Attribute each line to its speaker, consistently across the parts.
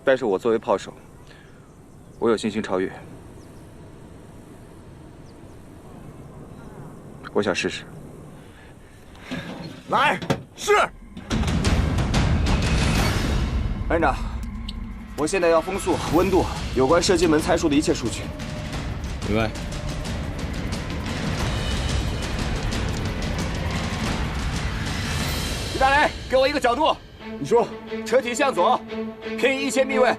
Speaker 1: 但是我作为炮手，我有信心超越。我想试试。
Speaker 2: 来，试。班长，我现在要风速、温度、有关射击门参数的一切数据。
Speaker 3: 明白。
Speaker 2: 于大雷，给我一个角度。你说，车体向左，偏移1000米位。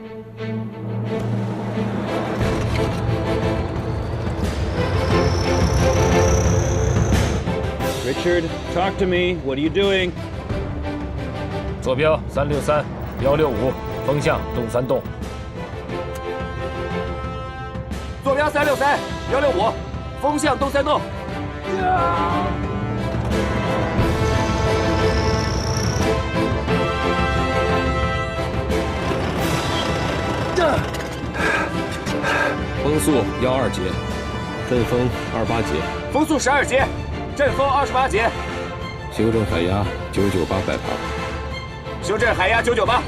Speaker 4: Richard, talk to me. What are you doing?
Speaker 5: 坐标363 165，风向东3洞。
Speaker 2: 坐标363 165，风向东3洞。
Speaker 3: 风速12节，阵风28节，
Speaker 2: 风速12节，阵风28节，
Speaker 3: 修正海压998摆盘，
Speaker 2: 修正海压998。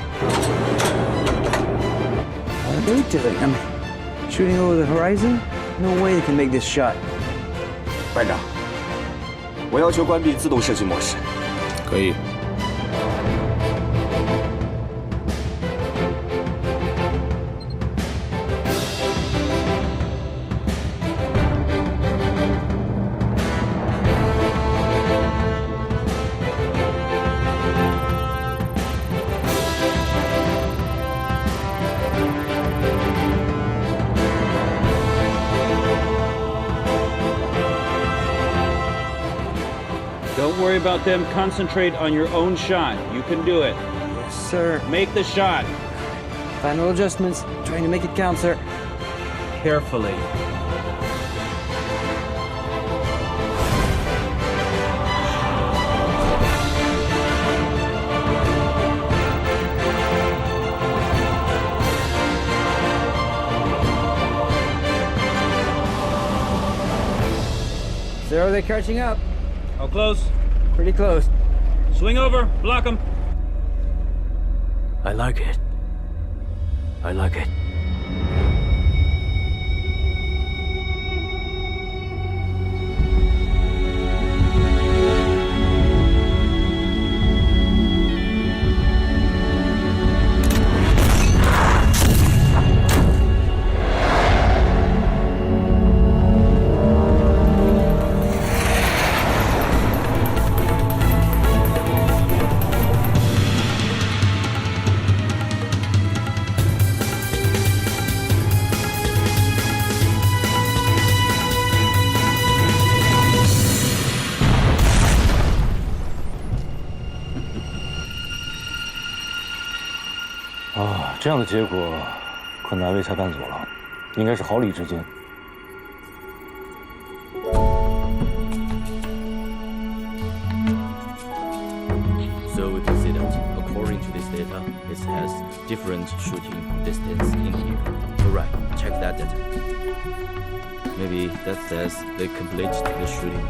Speaker 6: What are they doing? I'm shooting over the horizon? No way they can make this shot.
Speaker 2: 班长，我要求关闭自动射击模式。
Speaker 3: 可以。
Speaker 4: Don't worry about them. Concentrate on your own shot. You can do it.
Speaker 6: Yes, sir.
Speaker 4: Make the shot.
Speaker 6: Final adjustments. Trying to make it count, sir.
Speaker 4: Carefully.
Speaker 6: Sir, are they catching up?
Speaker 4: How close?
Speaker 6: Pretty close.
Speaker 4: Swing over. Block them.
Speaker 5: I like it. I like it.
Speaker 7: 啊，这样的结果可难为裁判组了，应该是毫厘之间。
Speaker 8: So we can see that according to this data, it has different shooting distance in here. Alright, check that data. Maybe that says they complete the shooting.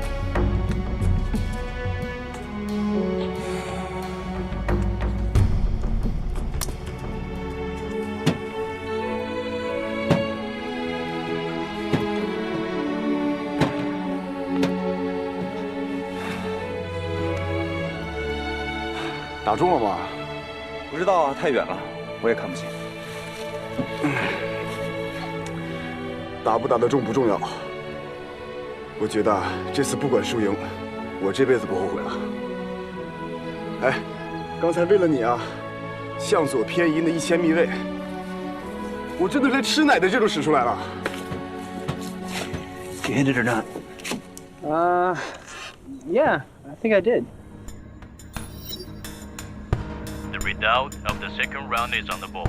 Speaker 2: 打中了吗？
Speaker 1: 不知道啊，太远了，我也看不清。
Speaker 2: 打不打得中不重要，我觉得这次不管输赢，我这辈子不后悔了。哎，刚才为了你啊，向左偏移那1000米位，我真的连吃奶的劲都使出来了。
Speaker 6: Did you hit it or not? Yeah, I think I did.
Speaker 9: The result of the second round is on the board.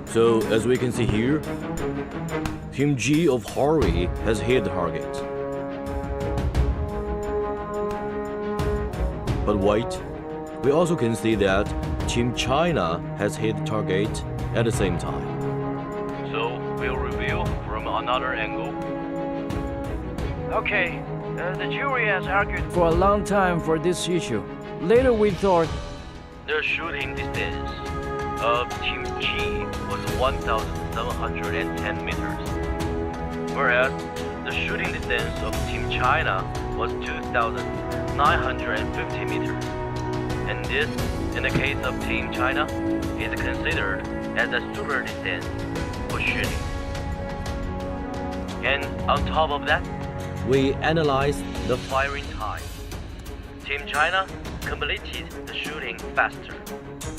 Speaker 8: So as we can see here, Team G of Hori has hit the target. But wait, we also can see that Team China has hit the target at the same time.
Speaker 9: So we'll review from another angle.
Speaker 10: Okay, the jury has argued for a long time for this issue. Later we thought
Speaker 9: The shooting distance. of Team G was 1,710 meters, whereas the shooting distance of Team China was 2,950 meters. And this, in the case of Team China, is considered as a super distance for shooting. And on top of that,
Speaker 8: We analyzed
Speaker 9: the firing time. Team China completed the shooting faster.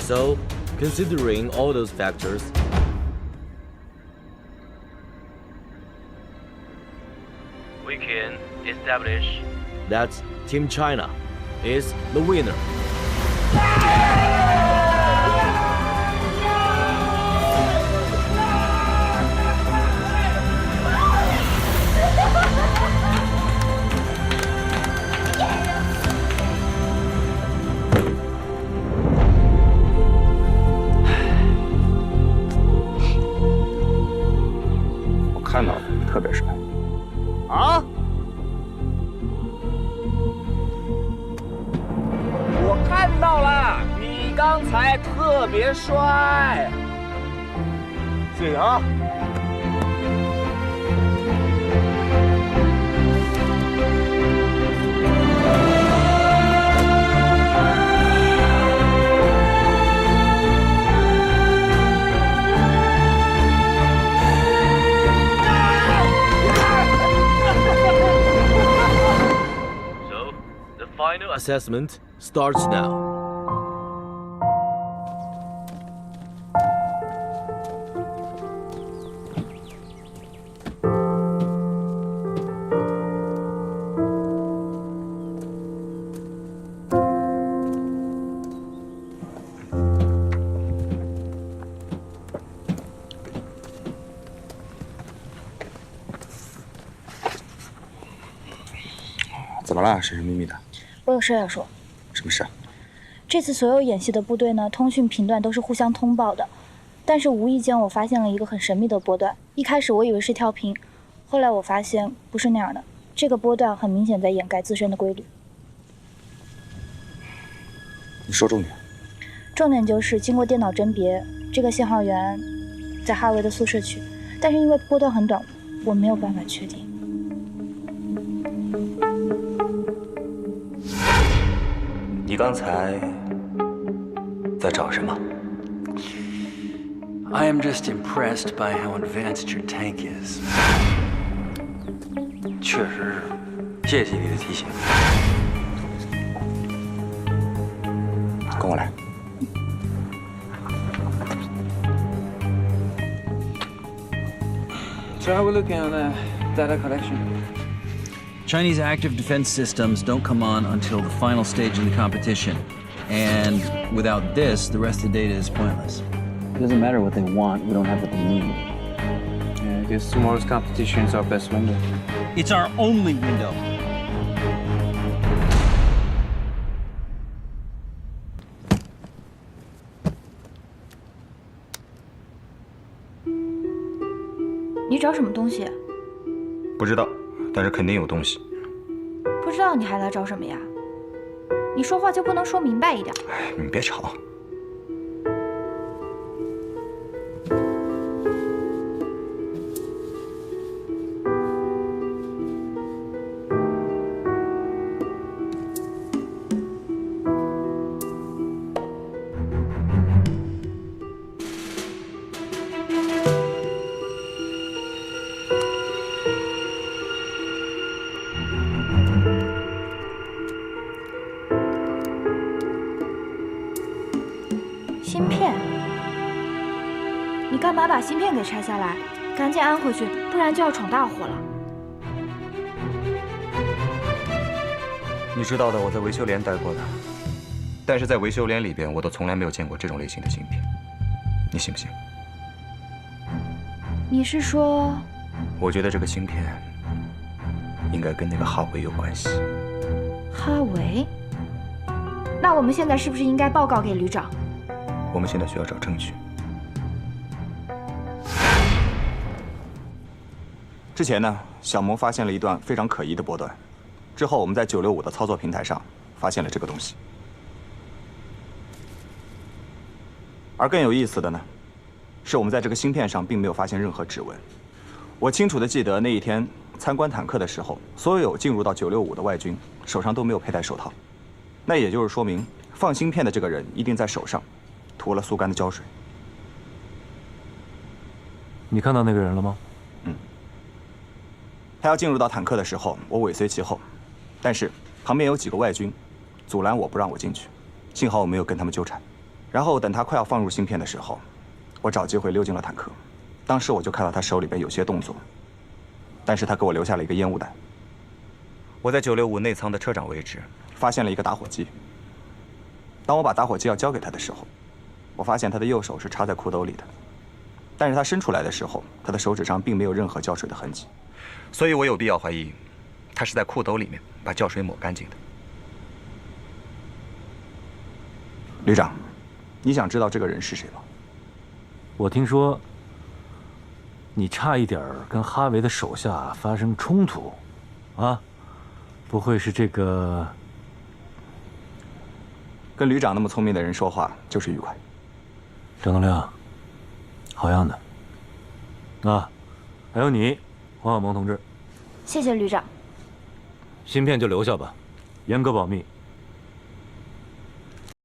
Speaker 8: So, considering all those factors,
Speaker 9: We can establish
Speaker 8: that Team China is the winner.
Speaker 1: 我看到了，特别帅。
Speaker 2: 啊！
Speaker 10: 我看到了，你刚才特别帅。
Speaker 2: 谢谢啊。
Speaker 9: the final
Speaker 8: Assessment starts now.
Speaker 1: “怎么了？神神秘秘的。
Speaker 11: 我有事要说。
Speaker 1: 什么事？
Speaker 11: 这次所有演习的部队呢，通讯频段都是互相通报的，但是无意间我发现了一个很神秘的波段。一开始我以为是跳频，后来我发现不是那样的。这个波段很明显在掩盖自身的规律。
Speaker 1: 你说重点。
Speaker 11: 重点就是经过电脑甄别，这个信号源在哈维的宿舍区，但是因为波段很短，我没有办法确定。
Speaker 1: 你刚才在找什么
Speaker 6: I am just impressed by how advanced your tank is. 确实是，谢谢你的提醒。
Speaker 1: 跟我来。
Speaker 6: So how are we looking on the data collection? Chinese active defense systems don't come on until the final stage in the competition. And without this, the rest of the data is pointless.
Speaker 12: It doesn't matter what they want, we don't have what they need.
Speaker 4: Yeah, I guess tomorrow's competition is our best window.
Speaker 6: It's our only window.
Speaker 11: 你找什么东西？
Speaker 1: 不知道，但是肯定有东西。
Speaker 11: 不知道你还来找什么呀？你说话就不能说明白一点？
Speaker 1: 哎，你别吵。
Speaker 11: 芯片？你干嘛把芯片给拆下来？赶紧安回去，不然就要闯大祸了。
Speaker 1: 你知道的，我在维修连待过的，但是在维修连里边，我都从来没有见过这种类型的芯片。你信不信？
Speaker 11: 你是说？
Speaker 1: 我觉得这个芯片应该跟那个哈维有关系。
Speaker 11: 哈维？那我们现在是不是应该报告给旅长？
Speaker 1: 我们现在需要找证据。之前呢，小魔发现了一段非常可疑的波段，之后我们在965的操作平台上发现了这个东西。
Speaker 2: 而更有意思的呢，是我们在这个芯片上并没有发现任何指纹。我清楚地记得那一天参观坦克的时候，所有进入到965的外军手上都没有佩戴手套，那也就是说明放芯片的这个人一定在手上涂了速干的胶水。
Speaker 7: 你看到那个人了吗？
Speaker 2: 他要进入到坦克的时候，我尾随其后，但是旁边有几个外军阻拦我不让我进去，幸好我没有跟他们纠缠。然后等他快要放入芯片的时候，我找机会溜进了坦克。当时我就看到他手里边有些动作，但是他给我留下了一个烟雾弹。
Speaker 1: 我在965内舱的车长位置
Speaker 2: 发现了一个打火机。当我把打火机要交给他的时候，我发现他的右手是插在裤兜里的，但是他伸出来的时候，他的手指上并没有任何胶水的痕迹。
Speaker 1: 所以我有必要怀疑，他是在裤兜里面把胶水抹干净的。
Speaker 2: 旅长，你想知道这个人是谁吗？
Speaker 7: 我听说你差一点跟哈维的手下发生冲突，啊？不会是这个？
Speaker 2: 跟旅长那么聪明的人说话就是愉快。
Speaker 7: 张东亮，好样的！啊，还有你，黄晓萌同志，
Speaker 11: 谢谢旅长。
Speaker 7: 芯片就留下吧，严格保密。